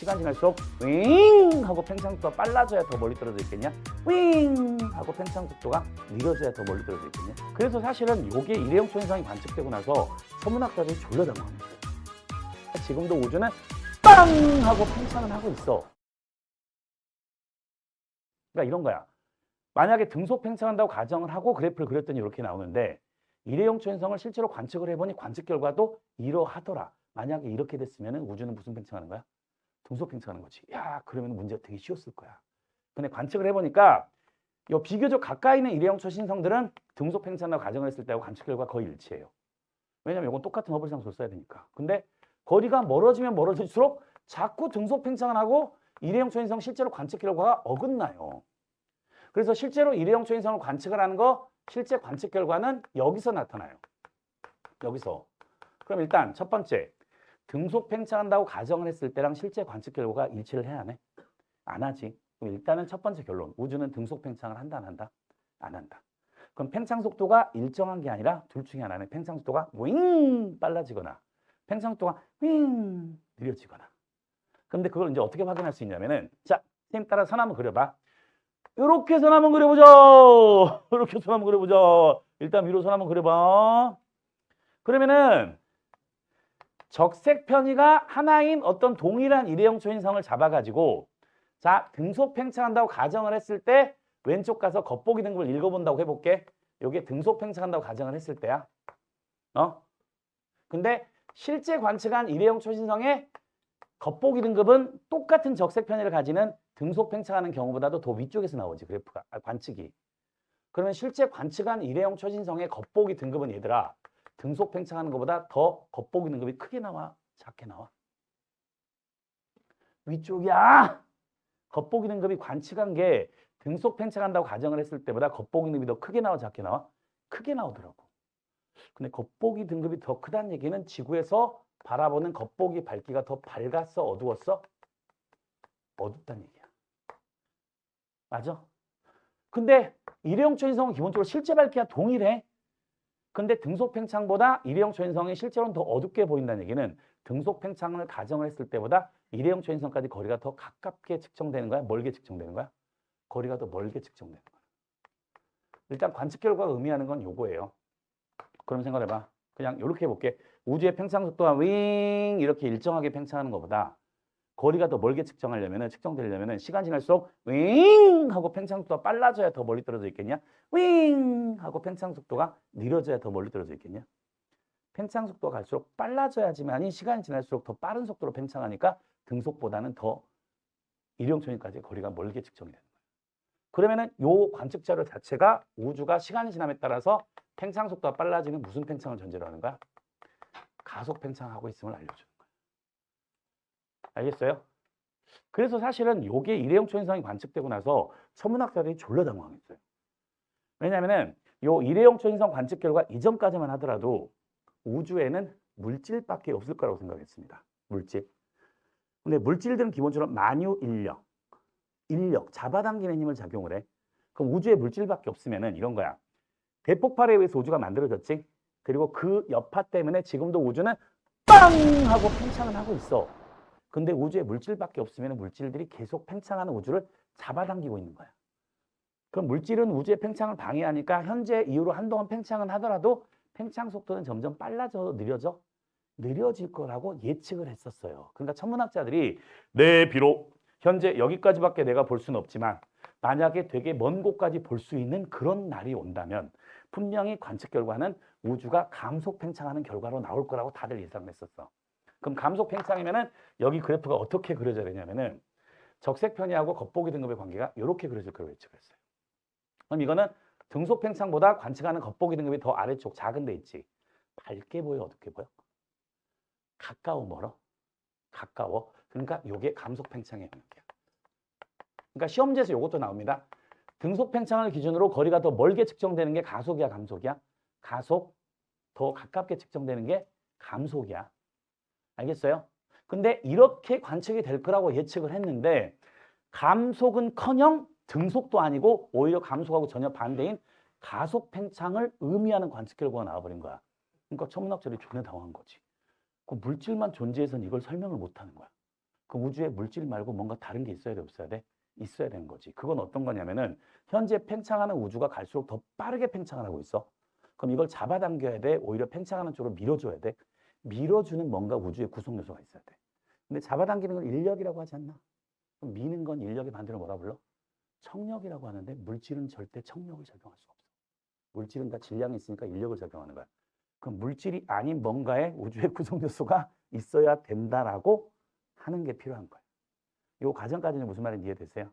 시간 지날수록 윙 하고 팽창 속도가 빨라져야 더 멀리 떨어져 있겠냐? 윙 하고 팽창 속도가 느려져야 더 멀리 떨어져 있겠냐? 그래서 사실은 이게 일회용 초인성이 관측되고 나서 천문학자들이 졸려 당황합니다. 지금도 우주는 빵 하고 팽창을 하고 있어. 그러니까 이런 거야. 만약에 등속 팽창한다고 가정을 하고 그래프를 그렸더니 이렇게 나오는데 일회용 초인성을 실제로 관측을 해보니 관측 결과도 이러하더라. 만약에 이렇게 됐으면 우주는 무슨 팽창하는 거야? 등속 팽창하는 거지. 야, 그러면 문제가 되게 쉬웠을 거야. 근데 관측을 해보니까 요 비교적 가까이 있는 일회용 초신성들은 등속 팽창한다고 가정을 했을 때하고 관측 결과 거의 일치해요. 왜냐면 이건 똑같은 허블 상수를 써야 되니까. 근데 거리가 멀어지면 멀어질수록 자꾸 등속 팽창을 하고 일회용 초인성 실제로 관측 결과가 어긋나요. 그래서 실제로 일회용 초인성을 관측을 하는 거 실제 관측 결과는 여기서 나타나요. 여기서. 그럼 일단 첫 번째 등속 팽창한다고 가정을 했을 때랑 실제 관측 결과가 일치를 해야 하네? 안 하지. 그럼 일단은 첫 번째 결론. 우주는 등속 팽창을 한다 안 한다? 안 한다. 그럼 팽창 속도가 일정한 게 아니라 둘 중에 하나는 팽창 속도가 윙 빨라지거나 팽창 속도가 윙 느려지거나. 근데 그걸 이제 어떻게 확인할 수 있냐면은 자, 선생님 따라 선 한번 그려봐. 이렇게 선 한번 그려보자. 이렇게 선 한번 그려보자. 일단 위로 선 한번 그려봐. 그러면은 적색 편이가 하나인 어떤 동일한 일회용 초인성을 잡아가지고 자 등속 팽창한다고 가정을 했을 때 왼쪽 가서 겉보기 등급을 읽어본다고 해볼게. 이게 등속 팽창한다고 가정을 했을 때야. 근데 실제 관측한 일회용 초신성의 겉보기 등급은 똑같은 적색 편의를 가지는 등속 팽창하는 경우보다도 더 위쪽에서 나오지 그래프가 관측이. 그러면 실제 관측한 일회용 초신성의 겉보기 등급은 얘들아 등속 팽창하는 것보다 더 겉보기 등급이 크게 나와? 작게 나와? 위쪽이야. 겉보기 등급이 관측한 게 등속 팽창한다고 가정을 했을 때보다 겉보기 등급이 더 크게 나와? 작게 나와? 크게 나오더라고. 근데 겉보기 등급이 더 크다는 얘기는 지구에서 바라보는 겉보기 밝기가 더 밝았어? 어두웠어? 어둡다는 얘기야. 맞아? 근데 일회용 초인성은 기본적으로 실제 밝기와 동일해. 근데 등속 팽창보다 일회용 초인성이 실제로는 더 어둡게 보인다는 얘기는 등속 팽창을 가정을 했을 때보다 일회용 초인성까지 거리가 더 가깝게 측정되는 거야? 멀게 측정되는 거야? 거리가 더 멀게 측정되는 거야. 일단 관측 결과가 의미하는 건 요거예요. 그럼 생각해봐. 그냥 이렇게 해볼게. 우주의 팽창 속도가 윙 이렇게 일정하게 팽창하는 것보다 거리가 더 멀게 측정되려면은 시간 지날수록 윙 하고 팽창 속도가 빨라져야 더 멀리 떨어져 있겠냐? 윙 하고 팽창 속도가 느려져야 더 멀리 떨어져 있겠냐? 팽창 속도가 갈수록 빨라져야지만이 시간이 지날수록 더 빠른 속도로 팽창하니까 등속보다는 더 일회용 초인까지 거리가 멀게 측정이 되는 거예요. 그러면은 요 관측 자료 자체가 우주가 시간이 지남에 따라서 팽창 속도가 빨라지는 무슨 팽창을 전제로 하는 거야? 가속 팽창하고 있음을 알려주는 거야. 알겠어요? 그래서 사실은 요게 일회용 초인성이 관측되고 나서 천문학자들이 졸려 당황했어요. 왜냐면은 요 일회용 초인성 관측 결과 이전까지만 하더라도 우주에는 물질밖에 없을 거라고 생각했습니다. 물질. 근데 물질들은 기본적으로 만유 인력, 잡아당기는 힘을 작용을 해. 그럼 우주에 물질밖에 없으면은 이런 거야. 대폭발에 의해서 우주가 만들어졌지. 그리고 그 여파 때문에 지금도 우주는 빵 하고 팽창을 하고 있어. 근데 우주에 물질밖에 없으면 물질들이 계속 팽창하는 우주를 잡아당기고 있는 거야. 그럼 물질은 우주의 팽창을 방해하니까 현재 이후로 한동안 팽창은 하더라도 팽창 속도는 점점 빨라져 느려질 거라고 예측을 했었어요. 그러니까 천문학자들이 네, 비록 현재 여기까지밖에 내가 볼 수는 없지만 만약에 되게 먼 곳까지 볼 수 있는 그런 날이 온다면 분명히 관측 결과는 우주가 감속 팽창하는 결과로 나올 거라고 다들 예상을 했었어. 그럼 감속 팽창이면은 여기 그래프가 어떻게 그려져야 되냐면은 적색 편의하고 겉보기 등급의 관계가 이렇게 그려질 거라고 예측했어요. 그럼 이거는 등속 팽창보다 관측하는 겉보기 등급이 더 아래쪽 작은 데 있지. 밝게 보여, 어둡게 보여? 가까워, 멀어? 가까워. 그러니까 이게 감속 팽창의 영역이야. 그러니까 시험지에서 이것도 나옵니다. 등속 팽창을 기준으로 거리가 더 멀게 측정되는 게 가속이야, 감속이야? 가속, 더 가깝게 측정되는 게 감속이야. 알겠어요? 근데 이렇게 관측이 될 거라고 예측을 했는데 감속은커녕 등속도 아니고 오히려 감속하고 전혀 반대인 가속 팽창을 의미하는 관측 결과가 나와버린 거야. 그러니까 천문학자들이 존나 당황한 거지. 그 물질만 존재해서는 이걸 설명을 못하는 거야. 그 우주에 물질 말고 뭔가 다른 게 있어야 돼, 없어야 돼? 있어야 되는 거지. 그건 어떤 거냐면은 현재 팽창하는 우주가 갈수록 더 빠르게 팽창을 하고 있어. 그럼 이걸 잡아당겨야 돼? 오히려 팽창하는 쪽으로 밀어줘야 돼? 밀어주는 뭔가 우주의 구성 요소가 있어야 돼. 근데 잡아당기는 건 인력이라고 하지 않나? 그럼 미는 건 인력의 반대로 뭐라 불러? 청력이라고 하는데 물질은 절대 청력을 적용할 수가 없어. 물질은 다 질량이 있으니까 인력을 적용하는 거야. 그럼 물질이 아닌 뭔가의 우주의 구성 요소가 있어야 된다라고 하는 게 필요한 거예요. 이 과정까지는 무슨 말인지 이해되세요?